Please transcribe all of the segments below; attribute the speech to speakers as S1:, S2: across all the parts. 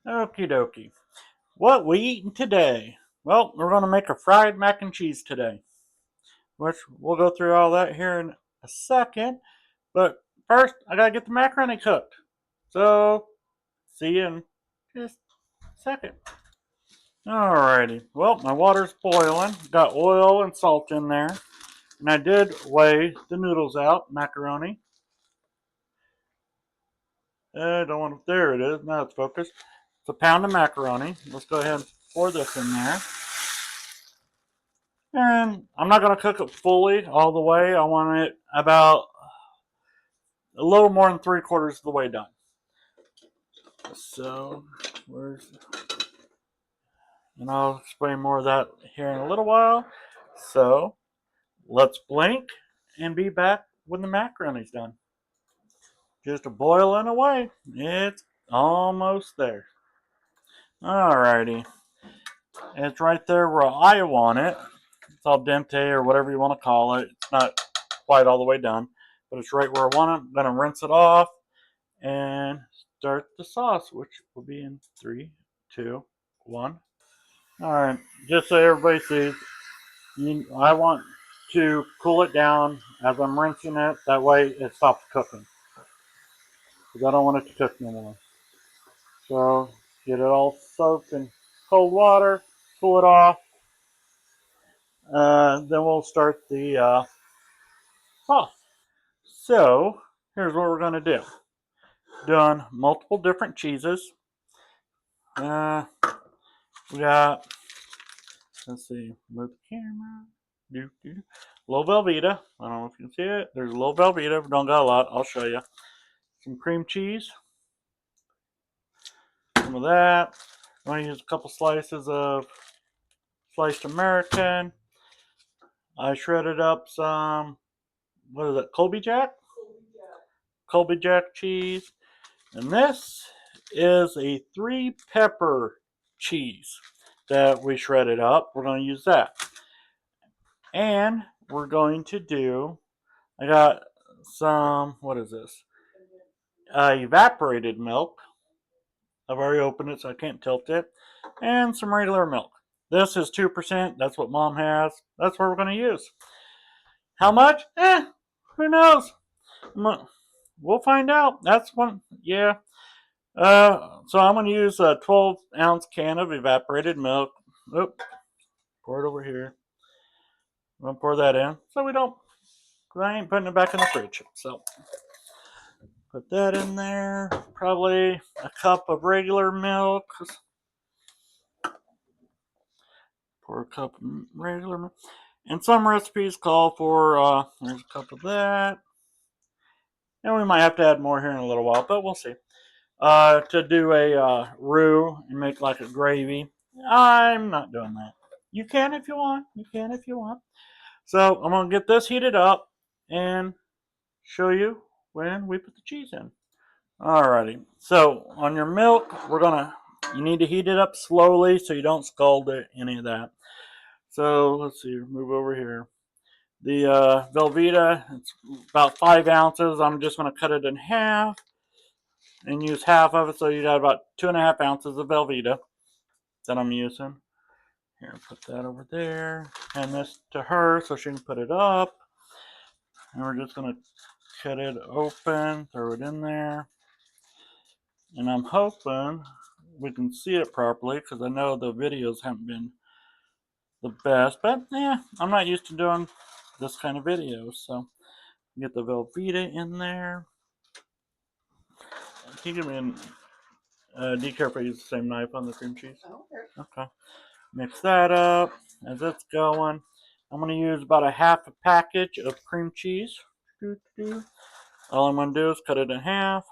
S1: Okie dokie. What we eating today? Well, we're going to make a fried mac and cheese today, which we'll go through all that here in a second. But first, I gotta get the macaroni cooked. So, see you in just a second. Alrighty. Well, my water's boiling. Got oil and salt in there. And I did weigh the noodles out, macaroni. I don't want to, there it is. Now it's focused. It's a pound of macaroni. Let's go ahead and pour this in there. And I'm not going to cook it fully all the way. I want it about a little more than 3/4 of the way done. So, and I'll explain more of that here in a little while. So, let's blink and be back when the macaroni's done. Just a boiling away. It's almost there. Alrighty. It's right there where I want it. It's al dente or whatever you want to call it. It's not quite all the way done, but it's right where I want it. I'm going to rinse it off and start the sauce, which will be in 3, 2, 1. Alright, just so everybody sees, I want to cool it down as I'm rinsing it. That way it stops cooking. Because I don't want it to cook no more. So, get it all soaked in cold water, cool it off. Then we'll start the sauce. So, here's what we're going to do. Done multiple different cheeses. We got, let's see, move the camera. Little Velveeta. I don't know if you can see it. There's a little Velveeta. We don't got a lot. I'll show you. Some cream cheese. Some of that. I'm going to use a couple slices of sliced American. I shredded up some, what is it, Colby Jack? Colby Jack cheese. And this is a 3-pepper cheese that we shredded up. We're going to use that. And we're going to do, I got some, what is this? Evaporated milk. I've already opened it so I can't tilt it. And some regular milk. This is 2%. That's what Mom has. That's what we're going to use. How much? Who knows? We'll find out. That's one, yeah. So I'm going to use a 12-ounce can of evaporated milk. Oop, pour it over here. I'm going to pour that in so we don't, because I ain't putting it back in the fridge. So put that in there. Probably a cup of regular milk. Pour a cup of regular milk. And some recipes call for, there's a cup of that. And we might have to add more here in a little while, but we'll see. To do a roux and make like a gravy. I'm not doing that. You can if you want. You can if you want. So I'm going to get this heated up and show you when we put the cheese in. Alrighty. So on your milk, you need to heat it up slowly so you don't scald it, any of that. So let's see, move over here. The Velveeta, it's about 5 ounces. I'm just going to cut it in half and use half of it, so you got about 2.5 ounces of Velveeta that I'm using. Here, put that over there. Hand this to her so she can put it up. And we're just going to cut it open, throw it in there. And I'm hoping we can see it properly because I know the videos haven't been the best. But yeah, I'm not used to doing this kind of video. So get the Velveeta in there. Can you give me be careful, use the same knife on the cream cheese. Okay. Mix that up as it's going. I'm going to use about a half a package of cream cheese. All I'm going to do is cut it in half.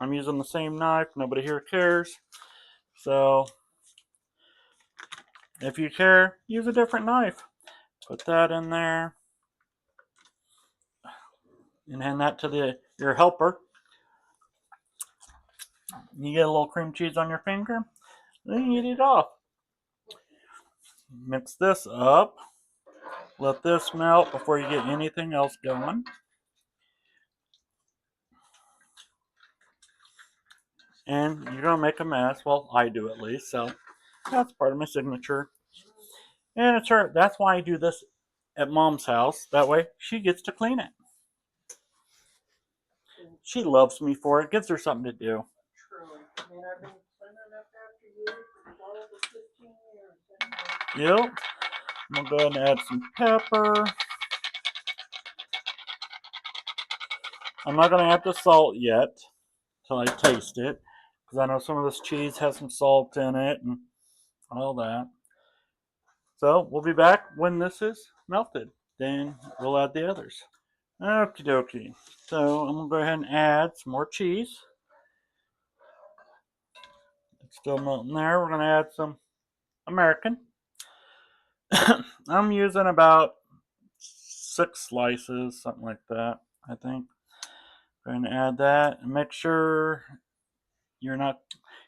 S1: I'm using the same knife. Nobody here cares. So if you care, use a different knife. Put that in there. And hand that to your helper. You get a little cream cheese on your finger. Then you eat it off. Mix this up. Let this melt before you get anything else going. and you're gonna make a mess. Well, I do at least, so that's part of my signature. And it's her. That's why I do this at Mom's house. That way, she gets to clean it. She loves me for it. Gives her something to do.
S2: Truly. I mean, I've been cleaning up after you for all the 15 years.
S1: Yep. I'm gonna go ahead and add some pepper. I'm not gonna add the salt yet until I taste it, because I know some of this cheese has some salt in it and all that. So we'll be back when this is melted. Then we'll add the others. Okie dokie. So I'm gonna go ahead and add some more cheese. It's still melting there. We're gonna add some American. I'm using about 6 slices, something like that, I think. Going to add that and make sure you're not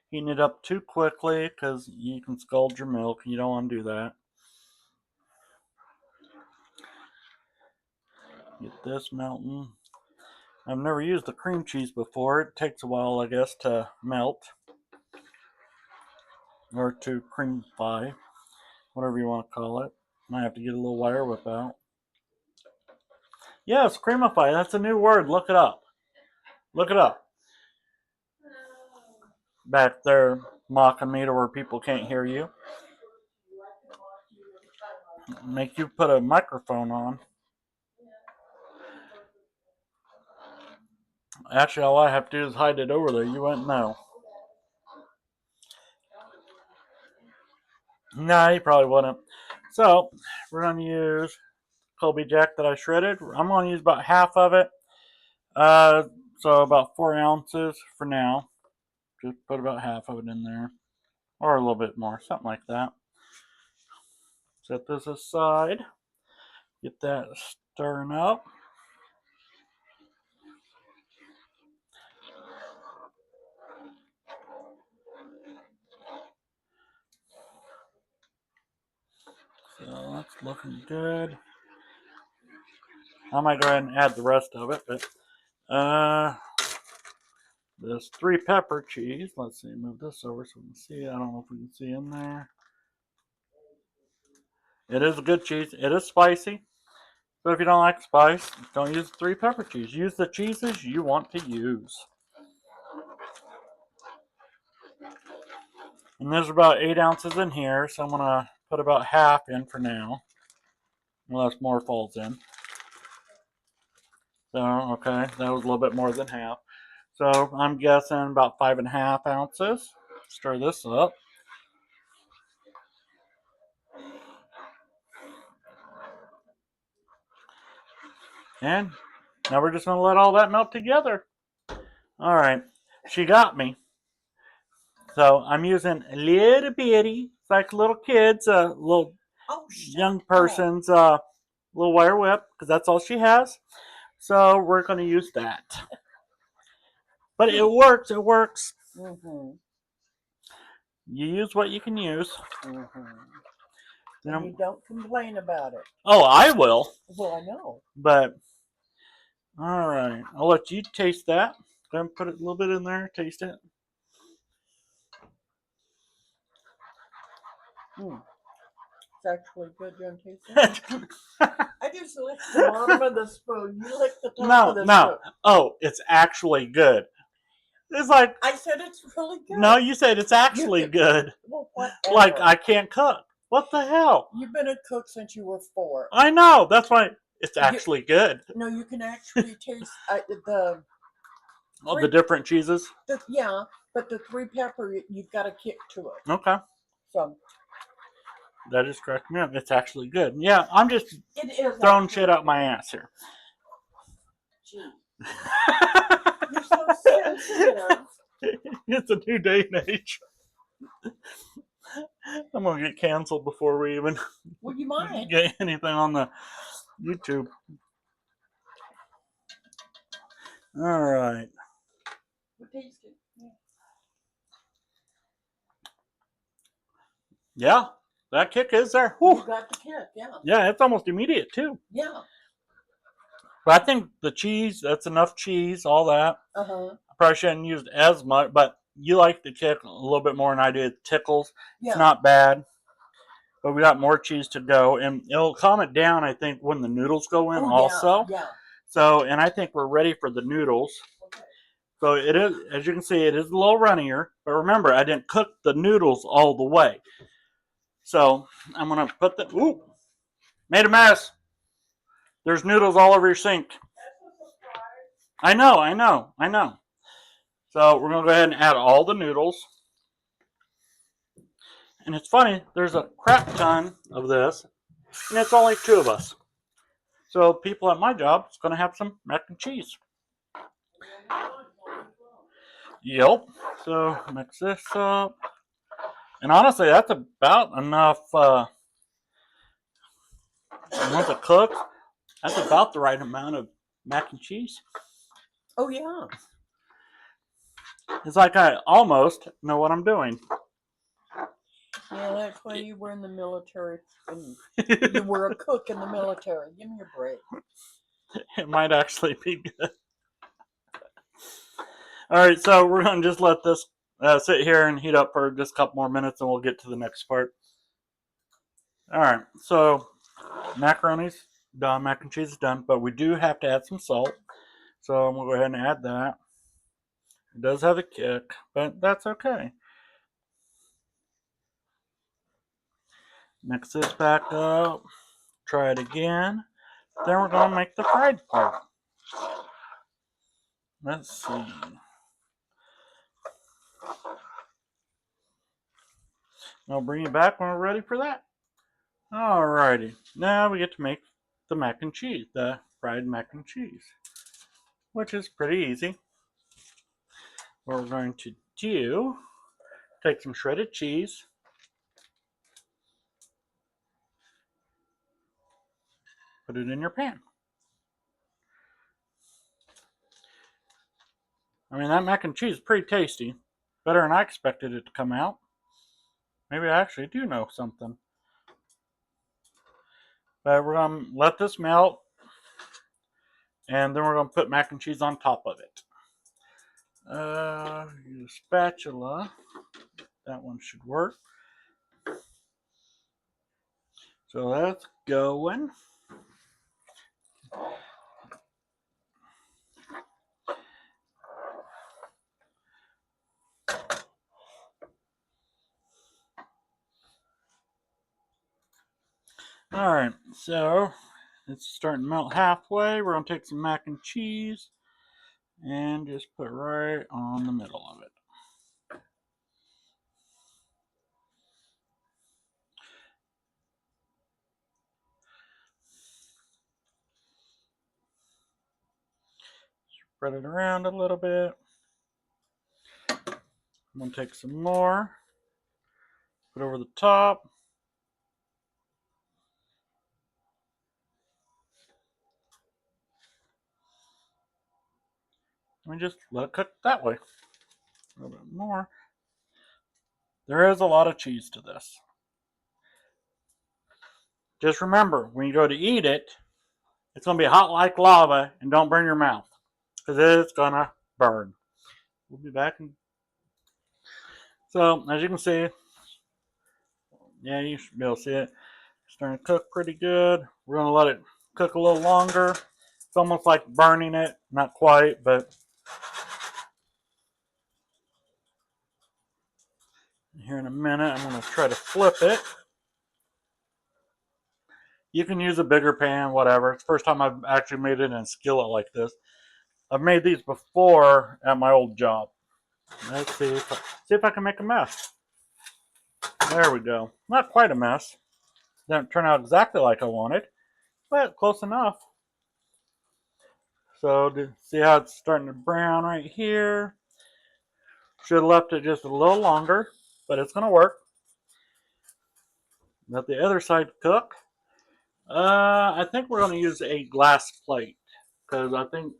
S1: heating it up too quickly, because you can scald your milk. You don't want to do that. Get this melting. I've never used the cream cheese before. It takes a while, I guess, to melt or to creamify, whatever you want to call it. Might have to get a little wire whip out. Yes, creamify. That's a new word. Look it up. Look it up. Back there mocking me to where people can't hear you. Make you put a microphone on. Actually, all I have to do is hide it over there. You wouldn't know. No, you probably wouldn't. So, we're going to use Colby Jack that I shredded. I'm going to use about half of it. So about 4 ounces for now. Just put about half of it in there. Or a little bit more, something like that. Set this aside. Get that stirring up. So that's looking good. I might go ahead and add the rest of it, but this 3 pepper cheese. Let's see, move this over so we can see. I don't know if we can see in there. It is a good cheese. It is spicy. So if you don't like spice, don't use 3 pepper cheese. Use the cheeses you want to use. And there's about 8 ounces in here, so I'm going to put about half in for now, unless more falls in. So, okay, that was a little bit more than half. So I'm guessing about 5.5 ounces. Stir this up. And now we're just going to let all that melt together. All right, she got me. So I'm using a little bitty, it's like little kids, little young person's little wire whip, because that's all she has. So we're going to use that. But it works. It works.
S2: Mm-hmm.
S1: You use what you can use.
S2: Mm-hmm. And you don't complain about it.
S1: Oh, I will.
S2: Well, I know.
S1: But, all right. I'll let you taste that. Go ahead and put it a little bit in there. Taste it.
S2: It's actually good. You want to taste it? I just lick the bottom of the spoon. You lick the top of the spoon.
S1: No. Oh, it's actually good. It's like...
S2: I said it's really good.
S1: No, you said it's actually good.
S2: Well, whatever.
S1: Like, I can't cook. What the hell?
S2: You've been a cook since you were 4.
S1: I know. That's why it's actually good.
S2: No, you can actually taste the...
S1: Oh, the different cheeses?
S2: Yeah, but the 3 pepper, you've got a kick to it.
S1: Okay.
S2: So...
S1: That is correct. Yeah, it's actually good. Yeah, I'm just throwing shit out my ass here.
S2: Gee. You're so sensitive.
S1: It's a new day and age. I'm going to get canceled before we even
S2: you might
S1: get anything on the YouTube. All right. Yeah, that kick is there. Whew.
S2: You got the kick, yeah.
S1: Yeah, it's almost immediate too.
S2: Yeah.
S1: But I think the cheese, that's enough cheese, all that.
S2: Uh-huh.
S1: I probably shouldn't use as much, but you like the kick a little bit more than I do. It tickles.
S2: Yeah.
S1: It's not bad. But we got more cheese to go. And it'll calm it down, I think, when the noodles go in also.
S2: Yeah.
S1: So, and I think we're ready for the noodles.
S2: Okay.
S1: So it is, as you can see, it is a little runnier. But remember, I didn't cook the noodles all the way. So I'm going to put the, ooh, made a mess. There's noodles all over your sink. I know. So we're going to go ahead and add all the noodles. And it's funny, there's a crap ton of this, and it's only 2 of us. So people at my job is going to have some mac and cheese. Yep. So mix this up. And honestly, that's about enough. Once it cooks, that's about the right amount of mac and cheese.
S2: Oh yeah.
S1: It's like I almost know what I'm doing.
S2: Yeah, that's why you were in the military. And you were a cook in the military. Give me a break.
S1: It might actually be good. All right, so we're going to just let this sit here and heat up for just a couple more minutes, and we'll get to the next part. All right, so macaroni's done, mac and cheese is done, but we do have to add some salt. So I'm going to go ahead and add that. It does have a kick, but that's okay. Mix this back up. Try it again. Then we're going to make the fried part. Let's see. I'll bring you back when we're ready for that. Alrighty. Now we get to make the mac and cheese, the fried mac and cheese, which is pretty easy. What we're going to do, take some shredded cheese, put it in your pan. I mean, that mac and cheese is pretty tasty. Better than I expected it to come out. Maybe I actually do know something. But we're going to let this melt, and then we're going to put mac and cheese on top of it. Use a spatula. That one should work. So that's going. Alright, so it's starting to melt halfway. We're going to take some mac and cheese and just put right on the middle of it. Spread it around a little bit. I'm going to take some more, put over the top. And just let it cook that way. A little bit more. There is a lot of cheese to this. Just remember, when you go to eat it, it's going to be hot like lava, and don't burn your mouth, because it's going to burn. We'll be back. So, as you can see, yeah, you should be able to see it. It's starting to cook pretty good. We're going to let it cook a little longer. It's almost like burning it. Not quite, but here in a minute, I'm going to try to flip it. You can use a bigger pan, whatever. It's the first time I've actually made it in a skillet like this. I've made these before at my old job. Let's see if I can make a mess. There we go. Not quite a mess. Didn't turn out exactly like I wanted, but close enough. So to see how it's starting to brown right here. Should have left it just a little longer, but it's going to work. Let the other side cook. I think we're going to use a glass plate, because I think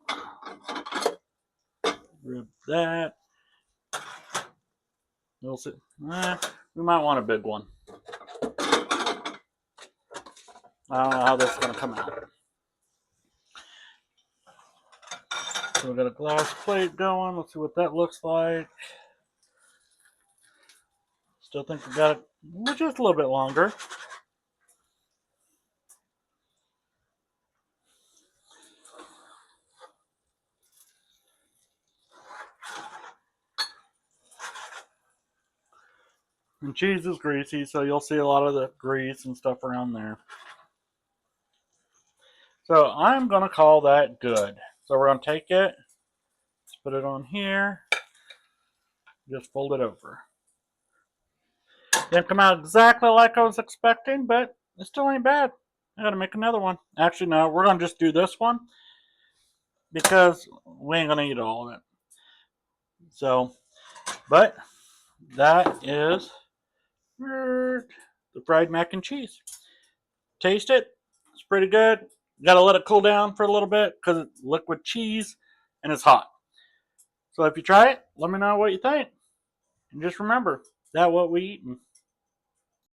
S1: rip that. We'll see. We might want a big one. I don't know how this is going to come out. So we got a glass plate going. Let's see what that looks like. Still think we got it just a little bit longer. And cheese is greasy, so you'll see a lot of the grease and stuff around there. So I'm going to call that good. So we're going to take it, let's put it on here, just fold it over. Didn't come out exactly like I was expecting, but it still ain't bad. I got to make another one. Actually, no, we're going to just do this one because we ain't going to eat all of it. So, but that is the fried mac and cheese. Taste it. It's pretty good. You gotta let it cool down for a little bit because it's liquid cheese and it's hot. So if you try it, let me know what you think. And just remember, that's what we eating.